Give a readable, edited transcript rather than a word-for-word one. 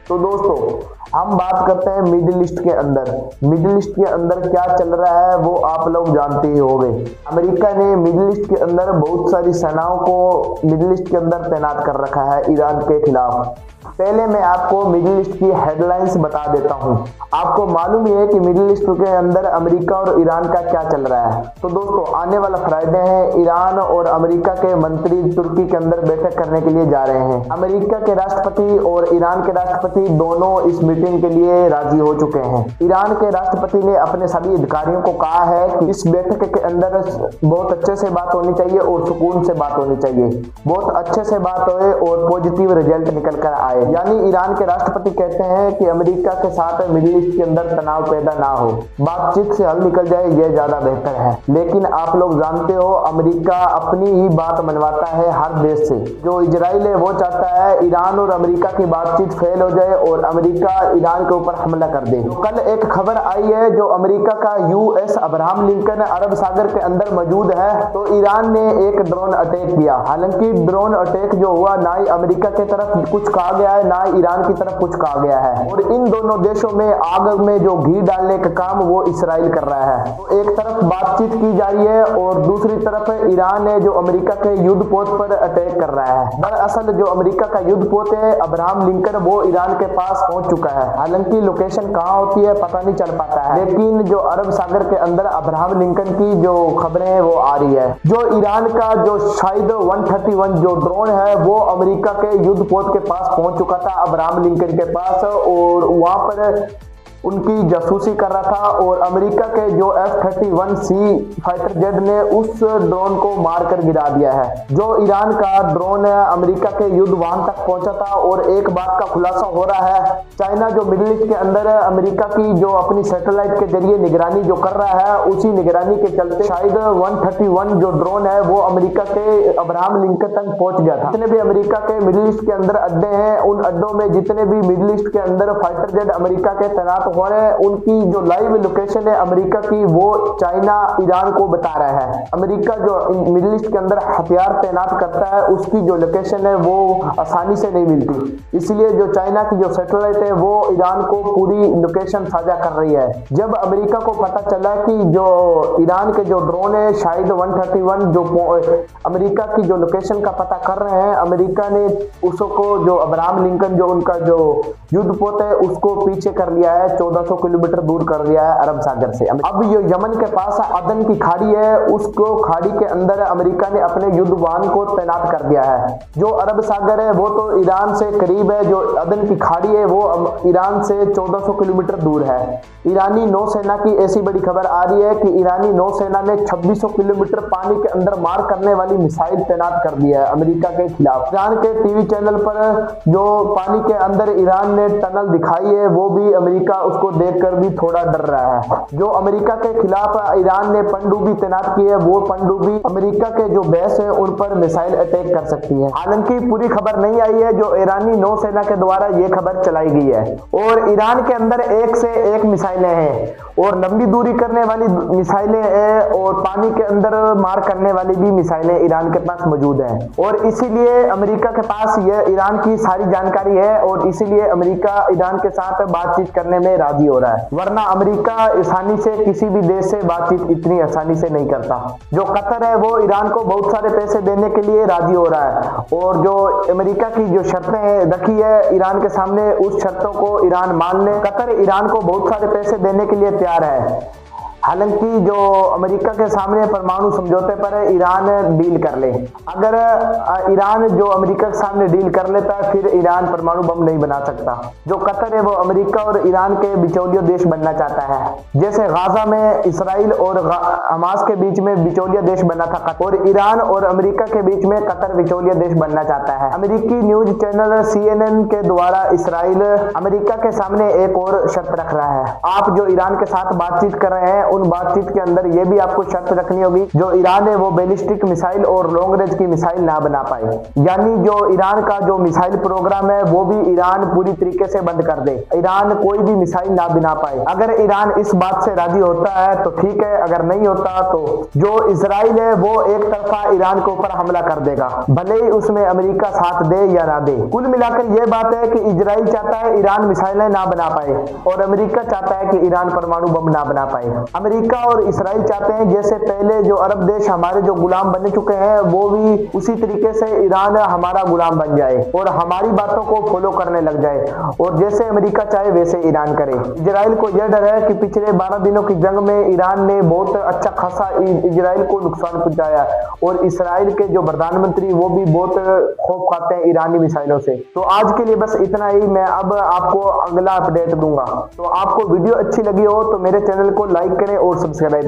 तो दोस्तों हम बात करते हैं मिडिल ईस्ट के अंदर। मिडिल ईस्ट के अंदर क्या चल रहा है वो आप लोग जानते ही होंगे। अमेरिका ने मिडिल ईस्ट के अंदर बहुत सारी सेनाओं को मिडिल ईस्ट के अंदर तैनात कर रखा है ईरान के खिलाफ। पहले मैं आपको मिडिल ईस्ट की हेडलाइंस बता देता हूं। आपको मालूम ही है कि मिडिल ईस्ट के अंदर अमेरिका और ईरान का क्या चल रहा है। तो दोस्तों आने वाला फ्राइडे है, ईरान और अमेरिका के मंत्री तुर्की के अंदर बैठक करने के लिए जा रहे हैं। अमेरिका के राष्ट्रपति और ईरान के राष्ट्रपति दोनों इस मीटिंग के लिए राजी हो चुके हैं। ईरान के राष्ट्रपति ने अपने सभी अधिकारियों को कहा है कि इस बैठक के अंदर बहुत अच्छे से बात होनी चाहिए और सुकून से बात होनी चाहिए, बहुत अच्छे से बात होए और पॉजिटिव रिजल्ट निकल कर आए। यानी ईरान के राष्ट्रपति कहते हैं कि अमेरिका के साथ मिडिल ईस्ट के अंदर तनाव पैदा ना हो, बातचीत से हल निकल जाए, यह ज्यादा बेहतर है। लेकिन आप लोग जानते हो अमेरिका अपनी ही बात मनवाता है हर देश से। जो इजराइल है वो चाहता है ईरान और अमेरिका की बातचीत फेल हो जाए और अमेरिका ईरान के ऊपर हमला कर दे। कल एक खबर आई है जो अमेरिका का यूएस अब्राहम लिंकन अरब सागर के अंदर मौजूद है, तो ईरान ने एक ड्रोन अटैक किया। हालांकि ड्रोन अटैक जो हुआ ना ही अमेरिका की तरफ कुछ कहा गया है ना ईरान की तरफ कुछ कहा गया है, और इन दोनों देशों में आग में जो घी डालने का काम वो इसराइल कर रहा है। तो एक तरफ बातचीत की जा रही है और दूसरी तरफ ईरान है जो अमेरिका के युद्ध पोत पर अटैक कर रहा है। दरअसल जो अमेरिका का युद्ध पोत है अब्राहम लिंकन वो ईरान के पास पहुंच चुका है। हालांकि लोकेशन कहाँ होती है पता नहीं चल पाता है, लेकिन जो अरब सागर के अंदर अब्राहम लिंकन की जो खबरें हैं वो आ रही है। जो ईरान का जो शायद 131 जो ड्रोन है वो अमेरिका के युद्ध पोत के पास पहुंच चुका था, अब्राहम लिंकन के पास, और वहां पर उनकी जासूसी कर रहा था। और अमेरिका के जो F-31C फाइटर जेट ने उस ड्रोन को मारकर गिरा दिया है। जो ईरान का ड्रोन है अमेरिका के युद्ध वाहन तक पहुंचा था। और एक बात का खुलासा हो रहा है, चाइना जो मिडिल ईस्ट के अंदर है अमेरिका की जो अपनी सैटेलाइट के जरिए निगरानी जो कर रहा है, उसी निगरानी के चलते शायद 131 जो ड्रोन है वो अमेरिका के अब्राहम लिंकन तक पहुंच गया था। जितने भी अमेरिका के मिडिल ईस्ट के अंदर अड्डे हैं, उन अड्डों में जितने भी मिडिल ईस्ट के अंदर फाइटर जेट अमेरिका के तैनात हो रहे हैं, उनकी जो लाइव लोकेशन है अमेरिका की वो चाइना ईरान को बता रहा है। अमेरिका जो मिडिल ईस्ट के अंदर हथियार तैनात करता है उसकी जो लोकेशन है वो आसानी से नहीं मिलती, इसलिए जो चाइना की जो सैटेलाइट है वो ईरान को पूरी लोकेशन साझा कर रही है। जब अमेरिका को पता चला कि जो ईरान के जो ड्रोन है शायद 131 जो अमेरिका की जो लोकेशन का पता कर रहे हैं, अमेरिका ने उसको जो अब्राहम लिंकन जो उनका जो युद्ध पोत है उसको पीछे कर लिया है, 1400 किलोमीटर दूर कर दिया है अरब सागर से। अब ये यमन के पास अदन की खाड़ी है, उसको खाड़ी के अंदर अमेरिका ने अपने युद्ध वाहन को तैनात कर दिया है। जो अरब सागर है वो तो ईरान से करीब है, जो अदन की खाड़ी है वो ईरान से 1400 किलोमीटर दूर है। ईरानी नौसेना की ऐसी बड़ी खबर आ रही है कि ईरानी नौसेना ने 2600 किलोमीटर पानी के अंदर मार करने वाली मिसाइल तैनात कर दी है अमेरिका के खिलाफ। ईरान के टीवी चैनल पर जो पानी के अंदर ईरान ने टनल दिखाई है वो भी अमेरिका उसको देखकर भी थोड़ा डर रहा है। जो अमेरिका के खिलाफ ईरान ने पनडुब्बी तैनात की है वो पनडुब्बी अमेरिका के जो बेस है उन पर मिसाइल अटैक कर सकती है। हालांकि पूरी खबर नहीं आई है, जो ईरानी नौसेना के द्वारा ये खबर चलाई गई है। और ईरान के अंदर एक से एक मिसाइलें हैं और लंबी दूरी करने वाली मिसाइलें हैं और पानी के अंदर मार करने वाली भी मिसाइलें ईरान के पास मौजूद हैं। और इसीलिए अमेरिका के पास ये ईरान की सारी जानकारी है और इसीलिए अमेरिका ईरान के साथ बातचीत करने में राजी हो रहा है, वरना अमेरिका आसानी से किसी भी देश से बातचीत इतनी आसानी से नहीं करता। जो कतर है वो ईरान को बहुत सारे पैसे देने के लिए राजी हो रहा है और जो अमेरिका की जो शर्तें रखी है ईरान के सामने उस शर्तों को ईरान मान ले। कतर ईरान को बहुत सारे पैसे देने के लिए तैयार है। हालांकि जो अमेरिका के सामने परमाणु समझौते पर ईरान डील कर ले, अगर ईरान जो अमेरिका के सामने डील कर लेता है फिर ईरान परमाणु बम नहीं बना सकता। जो कतर है वो अमेरिका और ईरान के बिचौलिया देश बनना चाहता है, जैसे गाजा में इसराइल और हमास के बीच में बिचौलिया देश बना था कतर, और ईरान और अमेरिका के बीच में कतर बिचौलिया देश बनना चाहता है। अमेरिकी न्यूज चैनल CNN के द्वारा इसराइल अमेरिका के सामने एक और शर्त रख रहा है, आप जो ईरान के साथ बातचीत कर रहे हैं उन बातचीत के अंदर ये भी आपको शर्त रखनी होगी जो ईरान है वो बैलिस्टिक मिसाइल और लॉन्ग रेंज की मिसाइल ना बना पाए, यानी जो ईरान का जो मिसाइल प्रोग्राम है वो भी ईरान पूरी तरीके से बंद कर दे, ईरान कोई भी मिसाइल ना बना पाए। अगर ईरान इस बात से राजी होता है तो ठीक है, अगर नहीं होता तो जो इजराइल है वो एक तरफा ईरान के ऊपर हमला कर देगा, भले ही उसमें अमेरिका साथ दे या ना दे। कुल मिलाकर यह बात है कि इजराइल चाहता है ईरान मिसाइलें ना बना पाए और अमेरिका चाहता है कि ईरान परमाणु बम ना बना पाए। अमेरिका और इजराइल चाहते हैं जैसे पहले जो अरब देश हमारे जो गुलाम बन चुके हैं वो भी उसी तरीके से ईरान हमारा गुलाम बन जाए और हमारी बातों को फॉलो करने लग जाए, और जैसे अमेरिका चाहे वैसे ईरान करे। इजराइल को यह डर है कि पिछले 12 दिनों की जंग में ईरान ने बहुत अच्छा खासा इजराइल को नुकसान पहुंचाया और इजराइल के जो प्रधानमंत्री वो भी बहुत खौफ खाते हैं ईरानी मिसाइलों से। तो आज के लिए बस इतना ही, मैं अब आपको अगला अपडेट दूंगा। तो आपको वीडियो अच्छी लगी हो तो मेरे चैनल को लाइक करें और सब्सक्राइब